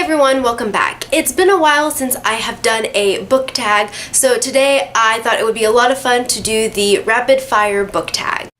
everyone, welcome back. It's been a while since I have done a book tag, so today I thought it would be a lot of fun to do the rapid fire book tag.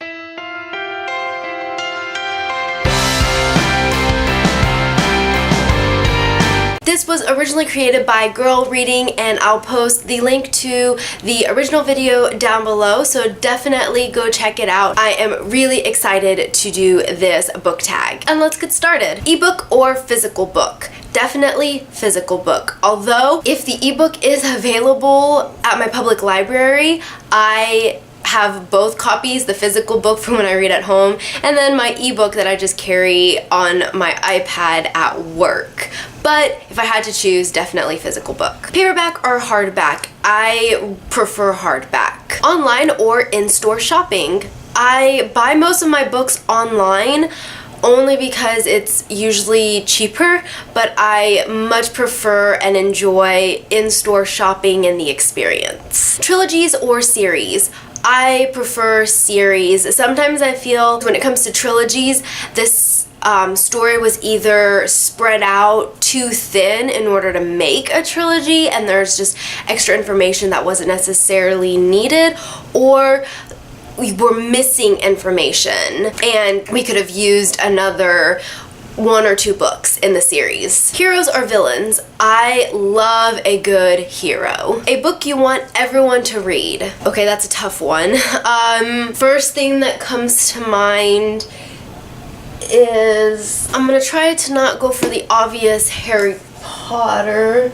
This was originally created by GirlReading, and I'll post the link to the original video down below, so definitely go check it out. I am really excited to do this book tag. And let's get started. Ebook or physical book? Definitely physical book. Although, if the ebook is available at my public library, I have both copies, the physical book from when I read at home, and then my ebook that I just carry on my iPad at work. But if I had to choose, definitely physical book. Paperback or hardback? I prefer hardback. Online or in-store shopping? I buy most of my books online only because it's usually cheaper, but I much prefer and enjoy in-store shopping and the experience. Trilogies or series? I prefer series. Sometimes I feel when it comes to trilogies, this story was either spread out too thin in order to make a trilogy, and there's just extra information that wasn't necessarily needed, or we were missing information and we could have used another one or two books in the series. Heroes or villains? I love a good hero. A book you want everyone to read. Okay, that's a tough one. First thing that comes to mind is, I'm gonna try to not go for the obvious Harry Potter.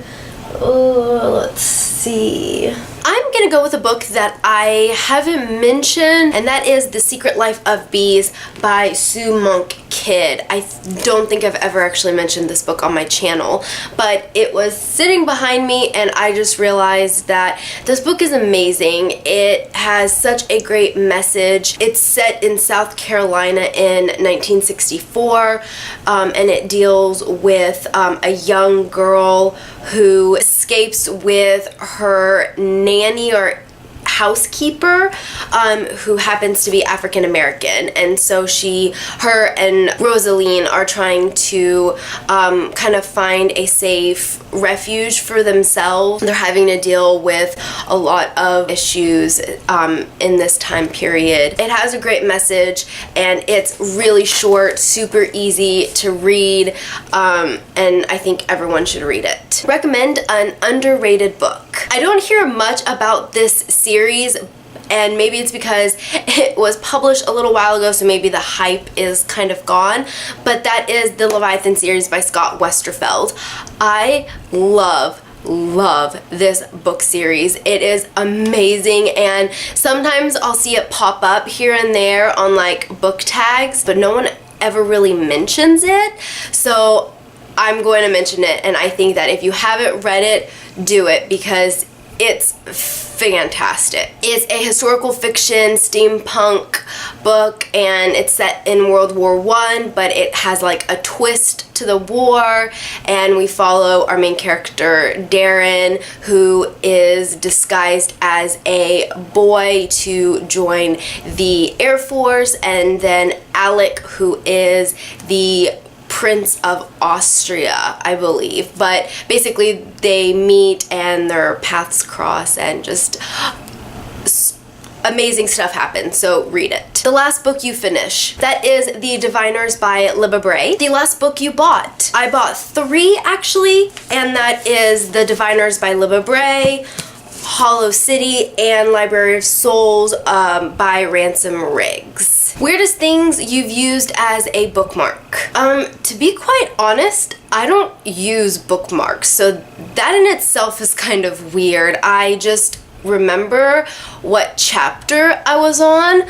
Let's see. I'm gonna go with a book that I haven't mentioned, and that is The Secret Life of Bees by Sue Monk Kidd. I don't think I've ever actually mentioned this book on my channel, but it was sitting behind me and I just realized that this book is amazing. It has such a great message. It's set in South Carolina in 1964, and it deals with a young girl who escapes with her nanny or housekeeper, who happens to be African American, and so her and Rosaline are trying to kind of find a safe refuge for themselves. They're having to deal with a lot of issues in this time period. It has a great message and it's really short, super easy to read, and I think everyone should read it. Recommend an underrated book. I don't hear much about this series, and maybe it's because it was published a little while ago, so maybe the hype is kind of gone, but that is the Leviathan series by Scott Westerfeld. I love this book series. It is amazing, and sometimes I'll see it pop up here and there on like book tags, but no one ever really mentions it, so I'm going to mention it, and I think that if you haven't read it, do it, because it's fantastic. It's a historical fiction steampunk book, and it's set in World War I, but it has like a twist to the war, and we follow our main character Darren, who is disguised as a boy to join the Air Force, and then Alec, who is the Prince of Austria, I believe. But basically they meet and their paths cross, and just amazing stuff happens, so read it. The last book you finish. That is The Diviners by Libba Bray. The last book you bought. I bought 3 actually, and that is The Diviners by Libba Bray, Hollow City, and Library of Souls by Ransom Riggs. Weirdest things you've used as a bookmark. To be quite honest, I don't use bookmarks, so that in itself is kind of weird. I just remember what chapter I was on,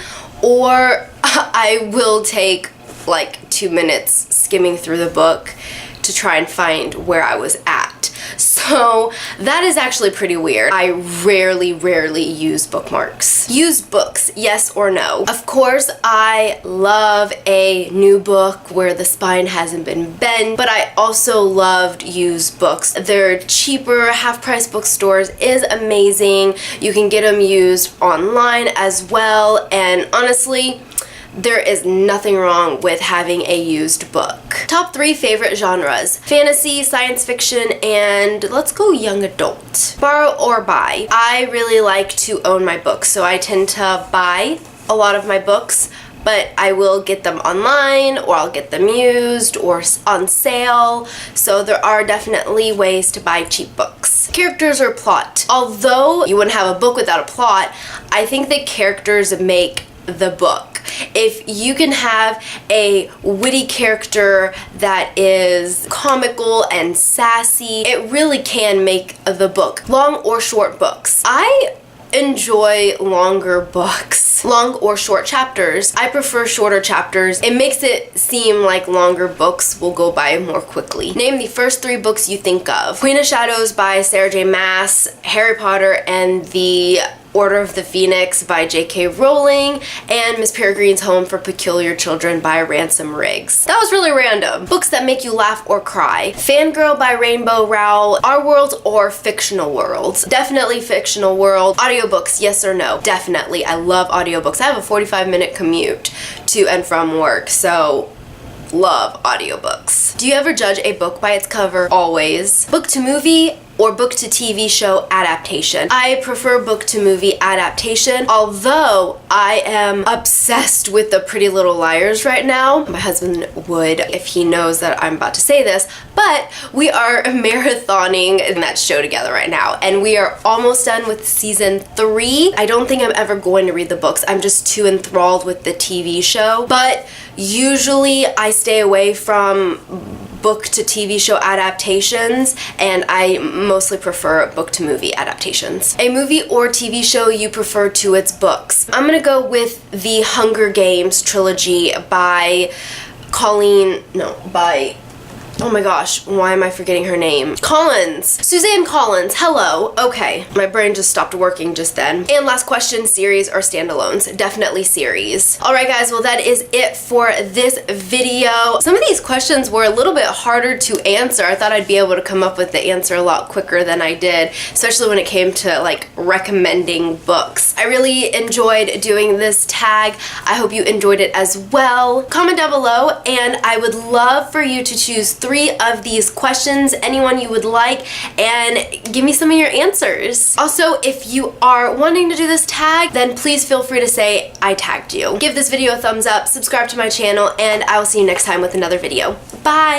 or I will take like 2 minutes skimming through the book to try and find where I was at. So that is actually pretty weird. I rarely use bookmarks. Used books, yes or no? Of course, I love a new book where the spine hasn't been bent, but I also loved used books. They're cheaper, half-price bookstores is amazing. You can get them used online as well, and honestly, there is nothing wrong with having a used book. Top 3 favorite genres: fantasy, science fiction, and let's go young adult. Borrow or buy. I really like to own my books, so I tend to buy a lot of my books, but I will get them online, or I'll get them used or on sale, so there are definitely ways to buy cheap books. Characters or plot. Although you wouldn't have a book without a plot, I think that characters make the book. If you can have a witty character that is comical and sassy, it really can make the book. Long or short books. I enjoy longer books. Long or short chapters. I prefer shorter chapters. It makes it seem like longer books will go by more quickly. Name the first 3 books you think of. Queen of Shadows by Sarah J. Maas, Harry Potter and the Order of the Phoenix by J.K. Rowling, and Miss Peregrine's Home for Peculiar Children by Ransom Riggs. That was really random. Books that make you laugh or cry. Fangirl by Rainbow Rowell, Our World or Fictional World? Definitely Fictional World. Audiobooks, yes or no? Definitely. I love audiobooks. I have a 45-minute commute to and from work, so love audiobooks. Do you ever judge a book by its cover? Always. Book to movie or book to TV show adaptation? I prefer book to movie adaptation, although I am obsessed with the Pretty Little Liars right now. My husband would if he knows that I'm about to say this, but we are marathoning in that show together right now, and we are almost done with season 3. I don't think I'm ever going to read the books. I'm just too enthralled with the TV show, but usually I stay away from book to TV show adaptations, and I mostly prefer book to movie adaptations. A movie or TV show you prefer to its books. I'm gonna go with the Hunger Games trilogy by oh my gosh, why am I forgetting her name? Collins. Suzanne Collins. Hello. Okay, my brain just stopped working just then. And last question, series or standalones? Definitely series. Alright guys, well that is it for this video. Some of these questions were a little bit harder to answer. I thought I'd be able to come up with the answer a lot quicker than I did, especially when it came to like recommending books. I really enjoyed doing this tag. I hope you enjoyed it as well. Comment down below, and I would love for you to choose 3 of these questions, anyone you would like, and give me some of your answers. Also, if you are wanting to do this tag, then please feel free to say I tagged you. Give this video a thumbs up, subscribe to my channel, and I will see you next time with another video. Bye!